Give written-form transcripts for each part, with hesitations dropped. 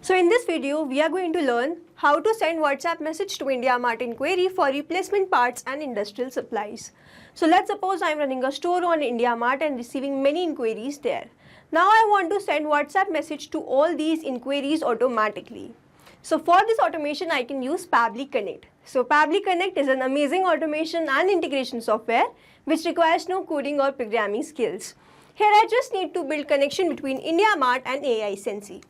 So in this video, we are going to learn how to send WhatsApp message to IndiaMart inquiry for replacement parts and industrial supplies. So let's suppose I'm running a store on IndiaMart and receiving many inquiries there. Now I want to send WhatsApp message to all these inquiries automatically. So for this automation, I can use Pabbly Connect. So Pabbly Connect is an amazing automation and integration software which requires no coding or programming skills. Here I just need to build connection between IndiaMart and AI Sensi.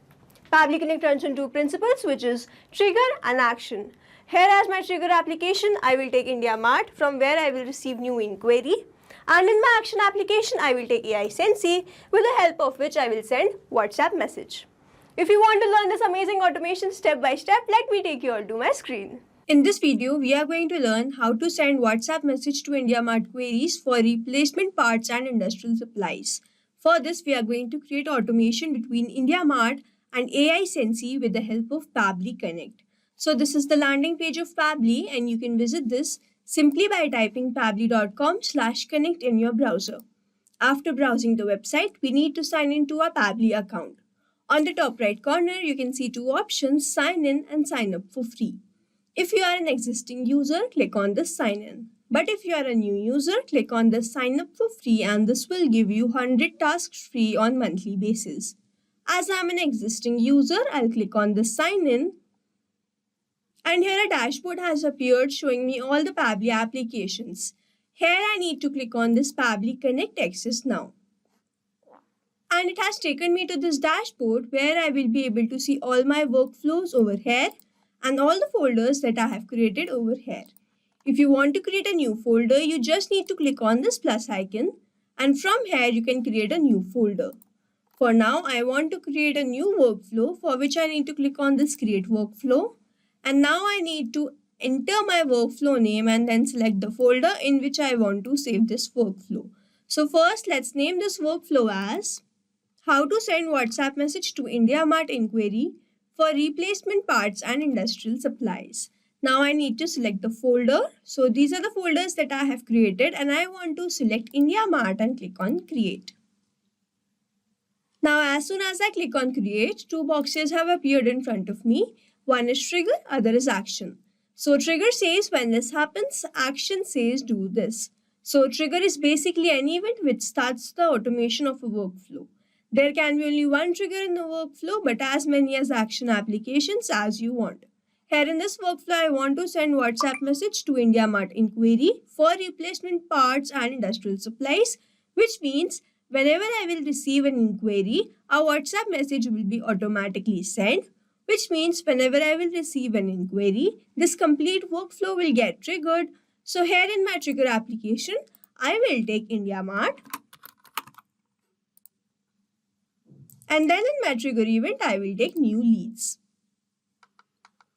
Pabbly Connect runs on two principles, which is trigger and action. Here as my trigger application, I will take IndiaMart, from where I will receive new inquiry. And in my action application, I will take AI Sensi, with the help of which I will send WhatsApp message. If you want to learn this amazing automation step by step, let me take you all to my screen. In this video, we are going to learn how to send WhatsApp message to IndiaMart queries for replacement parts and industrial supplies. For this, we are going to create automation between IndiaMart and AI Sensi with the help of Pabbly Connect. So this is the landing page of Pabbly, and you can visit this simply by typing pabbly.com/connect in your browser. After browsing the website, we need to sign into our Pabbly account. On the top right corner, you can see two options, sign in and sign up for free. If you are an existing user, click on the sign in. But if you are a new user, click on the sign up for free, and this will give you 100 tasks free on monthly basis. As I'm an existing user, I'll click on the sign in, and here a dashboard has appeared showing me all the Pabbly applications. Here I need to click on this Pabbly Connect Access Now. And it has taken me to this dashboard where I will be able to see all my workflows over here and all the folders that I have created over here. If you want to create a new folder, you just need to click on this plus icon, and from here you can create a new folder. For now, I want to create a new workflow, for which I need to click on this create workflow. And now I need to enter my workflow name and then select the folder in which I want to save this workflow. So first, let's name this workflow as how to send WhatsApp message to IndiaMart inquiry for replacement parts and industrial supplies. Now I need to select the folder. So these are the folders that I have created, and I want to select IndiaMart and click on create. Now as soon as I click on create, two boxes have appeared in front of me. One is trigger, other is action. So trigger says when this happens, action says do this. So trigger is basically an event which starts the automation of a workflow. There can be only one trigger in the workflow, but as many as action applications as you want. Here in this workflow, I want to send WhatsApp message to IndiaMart inquiry for replacement parts and industrial supplies, which means whenever I will receive an inquiry, a WhatsApp message will be automatically sent, which means whenever I will receive an inquiry, this complete workflow will get triggered. So here in my trigger application, I will take IndiaMart, and then in my trigger event, I will take new leads.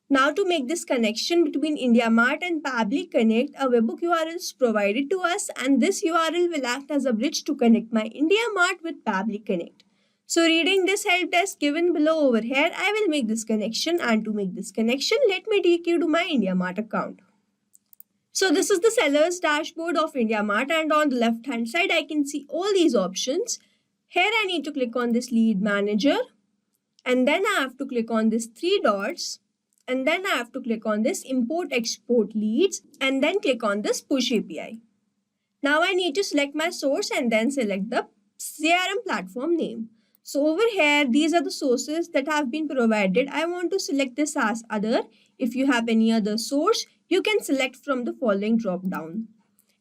Now to make this connection between IndiaMart and Pabbly Connect, a webhook URL is provided to us, and this URL will act as a bridge to connect my IndiaMart with Pabbly Connect. So reading this help desk given below over here, I will make this connection, and to make this connection, let me take you to my IndiaMart account. So this is the seller's dashboard of IndiaMart, and on the left hand side, I can see all these options. Here I need to click on this lead manager, and then I have to click on this three dots. And then I have to click on this import export leads, and then click on this push API. Now I need to select my source and then select the CRM platform name. So over here, these are the sources that have been provided. I want to select this as other. If you have any other source, you can select from the following drop down.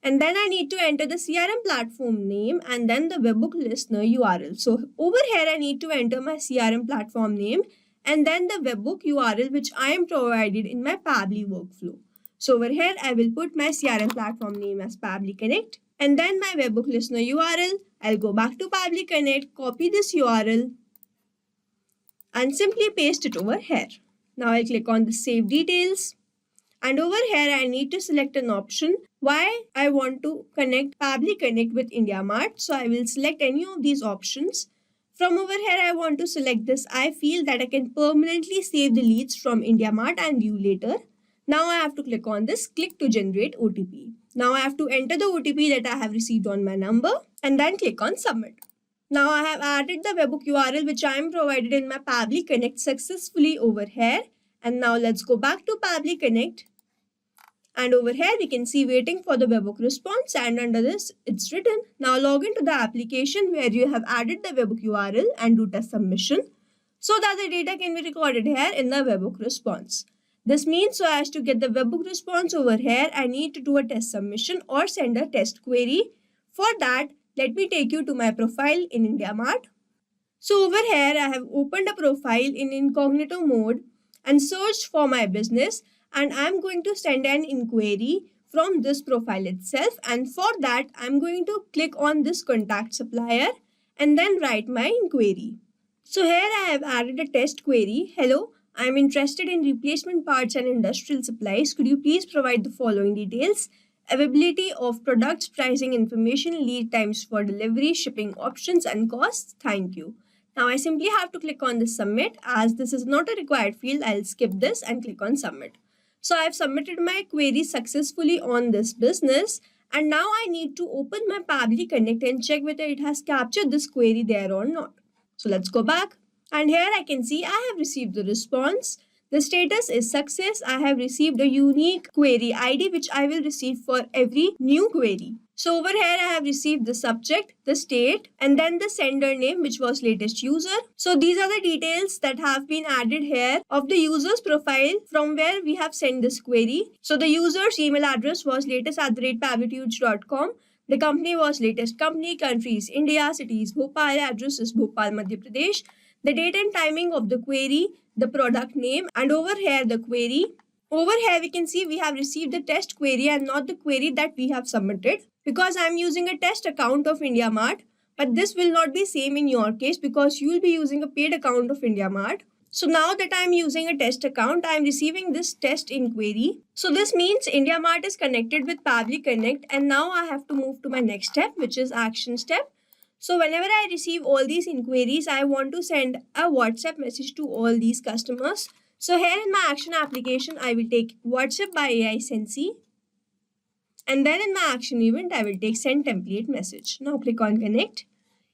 And then I need to enter the CRM platform name and then the webhook listener URL. So over here, I need to enter my CRM platform name and then the webhook URL which I am provided in my Pabbly workflow. So over here, I will put my CRM platform name as Pabbly Connect, and then my webhook listener URL. I'll go back to Pabbly Connect, copy this URL, and simply paste it over here. Now I'll click on the save details, and over here I need to select an option why I want to connect Pabbly Connect with IndiaMart. So I will select any of these options. From over here, I want to select this. I feel that I can permanently save the leads from IndiaMart and view later. Now I have to click on this, click to generate OTP. Now I have to enter the OTP that I have received on my number and then click on submit. Now I have added the webhook URL which I am provided in my Pabbly Connect successfully over here. And now let's go back to Pabbly Connect. And over here we can see waiting for the webhook response, and under this it's written, now log into the application where you have added the webhook URL and do test submission so that the data can be recorded here in the webhook response. This means so as to get the webhook response over here, I need to do a test submission or send a test query. For that, let me take you to my profile in IndiaMart. So over here, I have opened a profile in incognito mode and searched for my business, and I'm going to send an inquiry from this profile itself. And for that, I'm going to click on this contact supplier and then write my inquiry. So here I have added a test query. Hello, I'm interested in replacement parts and industrial supplies. Could you please provide the following details? Availability of products, pricing information, lead times for delivery, shipping options and costs. Thank you. Now I simply have to click on the submit. As this is not a required field, I'll skip this and click on submit. So I've submitted my query successfully on this business, and now I need to open my Pabbly Connect and check whether it has captured this query there or not. So let's go back, and here I can see I have received the response. The status is success. I have received a unique query ID which I will receive for every new query. So over here I have received the subject, the state, and then the sender name which was latest user. So these are the details that have been added here of the user's profile from where we have sent this query. So the user's email address was latest@pabblytudes.com. The company was latest company, country is India, city is Bhopal, address is Bhopal, Madhya Pradesh. The date and timing of the query, the product name, and over here the query. Over here we can see we have received the test query and not the query that we have submitted, because I am using a test account of IndiaMart, but this will not be same in your case because you will be using a paid account of IndiaMart. So now that I am using a test account, I am receiving this test inquiry. So this means IndiaMart is connected with Pabbly Connect, and now I have to move to my next step, which is action step. So whenever I receive all these inquiries, I want to send a WhatsApp message to all these customers. So here in my action application, I will take WhatsApp by AI Sensei. And then in my action event, I will take send template message. Now click on connect.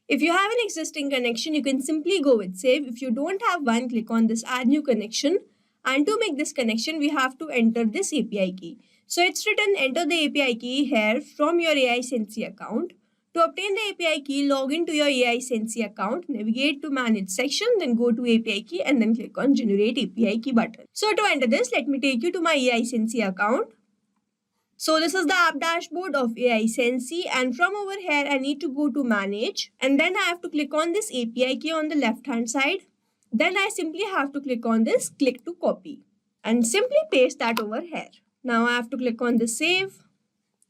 If you have an existing connection, you can simply go with save. If you don't have one, click on this add new connection. And to make this connection, we have to enter this API key. So it's written enter the API key here from your AI Sensei account. To obtain the API key, log into your AI Sensei account, navigate to manage section, then go to API key and then click on generate API key button. So to enter this, let me take you to my AI Sensei account. So this is the app dashboard of AI Sensei, and from over here I need to go to manage, and then I have to click on this API key on the left hand side. Then I simply have to click on this click to copy and simply paste that over here. Now I have to click on the save.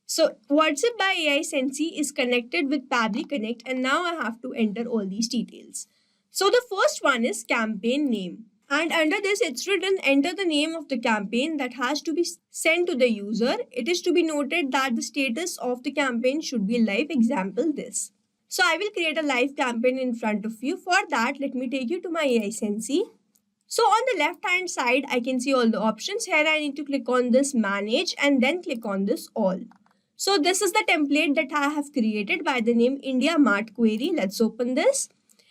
So WhatsApp by AI Sensei is connected with Pabbly Connect, and now I have to enter all these details. So the first one is campaign name. And under this, it's written enter the name of the campaign that has to be sent to the user. It is to be noted that the status of the campaign should be live, example this. So I will create a live campaign in front of you. For that, let me take you to my AI Sensei. So on the left hand side, I can see all the options. Here I need to click on this manage and then click on this all. So this is the template that I have created by the name IndiaMart query. Let's open this.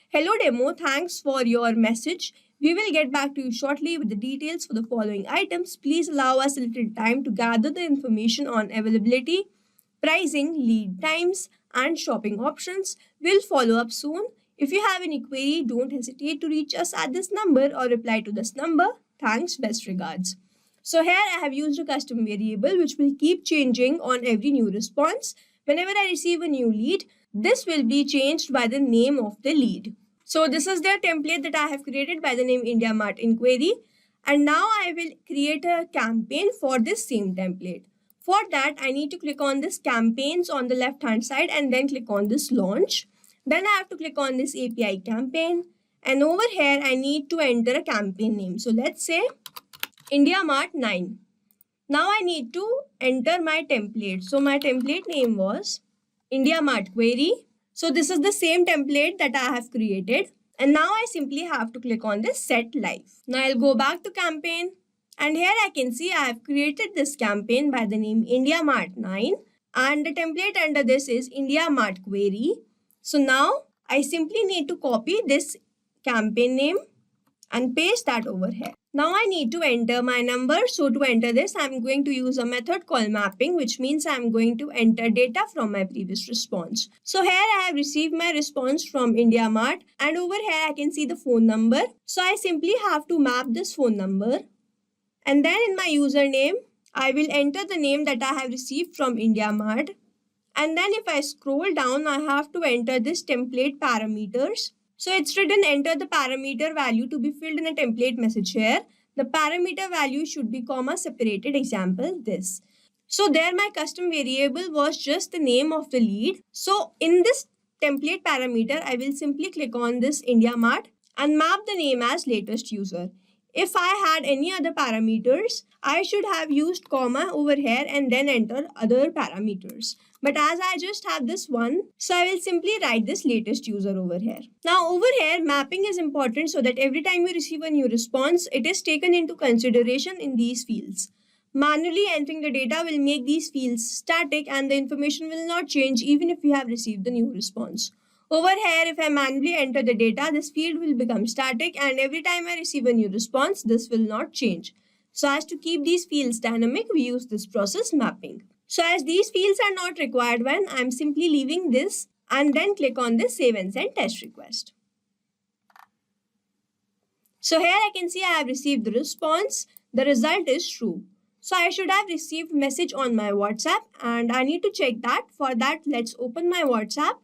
Hello demo, thanks for your message. We will get back to you shortly with the details for the following items. Please allow us a little time to gather the information on availability, pricing, lead times, and shopping options. We'll follow up soon. If you have any query, don't hesitate to reach us at this number or reply to this number. Thanks, best regards. So here I have used a custom variable which will keep changing on every new response. Whenever I receive a new lead, this will be changed by the name of the lead. So this is the template that I have created by the name IndiaMart Inquiry. And now I will create a campaign for this same template. For that, I need to click on this campaigns on the left hand side and then click on this launch. Then I have to click on this API campaign. And over here, I need to enter a campaign name. So let's say IndiaMart 9. Now I need to enter my template. So my template name was IndiaMart Query. So this is the same template that I have created. And now I simply have to click on this set live. Now I'll go back to campaign. And here I can see I have created this campaign by the name IndiaMart 9. And the template under this is IndiaMart Query. So now I simply need to copy this campaign name and paste that over here. Now I need to enter my number. So to enter this, I'm going to use a method called mapping, which means I'm going to enter data from my previous response. So here I have received my response from IndiaMart, and over here I can see the phone number. So I simply have to map this phone number, and then in my username, I will enter the name that I have received from IndiaMart. And then if I scroll down, I have to enter this template parameters. So it's written enter the parameter value to be filled in a template message here. The parameter value should be comma separated, example this. So there my custom variable was just the name of the lead. So in this template parameter, I will simply click on this IndiaMart and map the name as latest user. If I had any other parameters, I should have used comma over here and then enter other parameters. But as I just have this one, so I will simply write this latest user over here. Now over here, mapping is important so that every time you receive a new response, it is taken into consideration in these fields. Manually entering the data will make these fields static and the information will not change even if we have received the new response. Over here, if I manually enter the data, this field will become static, and every time I receive a new response, this will not change. So as to keep these fields dynamic, we use this process mapping. So as these fields are not required when, I'm simply leaving this and then click on this save and send test request. So here I can see I have received the response. The result is true. So I should have received message on my WhatsApp, and I need to check that. For that, let's open my WhatsApp.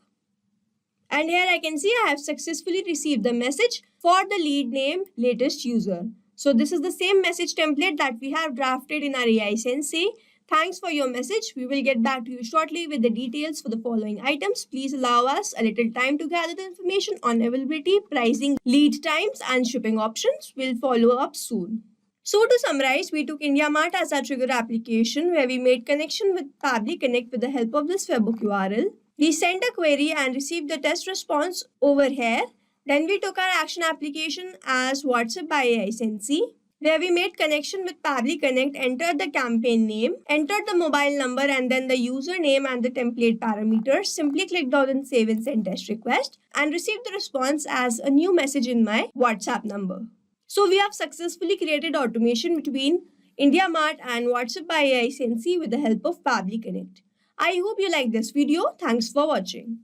And here I can see I have successfully received the message for the lead name latest user. So this is the same message template that we have drafted in our AI Sensei. Thanks for your message. We will get back to you shortly with the details for the following items. Please allow us a little time to gather the information on availability, pricing, lead times, and shipping options. We'll follow up soon. So to summarize, we took IndiaMart as our trigger application where we made connection with Pabbly Connect with the help of this webhook URL. We sent a query and received the test response over here. Then we took our action application as WhatsApp by AI Sensei, where we made connection with Pabbly Connect, entered the campaign name, entered the mobile number and then the username and the template parameters, simply clicked on save and send test request, and received the response as a new message in my WhatsApp number. So we have successfully created automation between IndiaMart and WhatsApp by AI Sensei with the help of Pabbly Connect. I hope you like this video. Thanks for watching.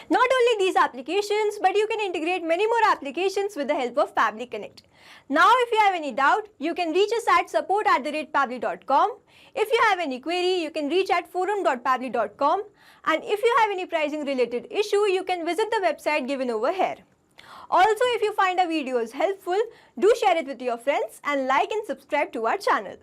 Not only these applications, but you can integrate many more applications with the help of Pabbly Connect. Now, if you have any doubt, you can reach us at support@pabbly.com. If you have any query, you can reach at forum.pabbly.com. And if you have any pricing related issue, you can visit the website given over here. Also, if you find our videos helpful, do share it with your friends and like and subscribe to our channel.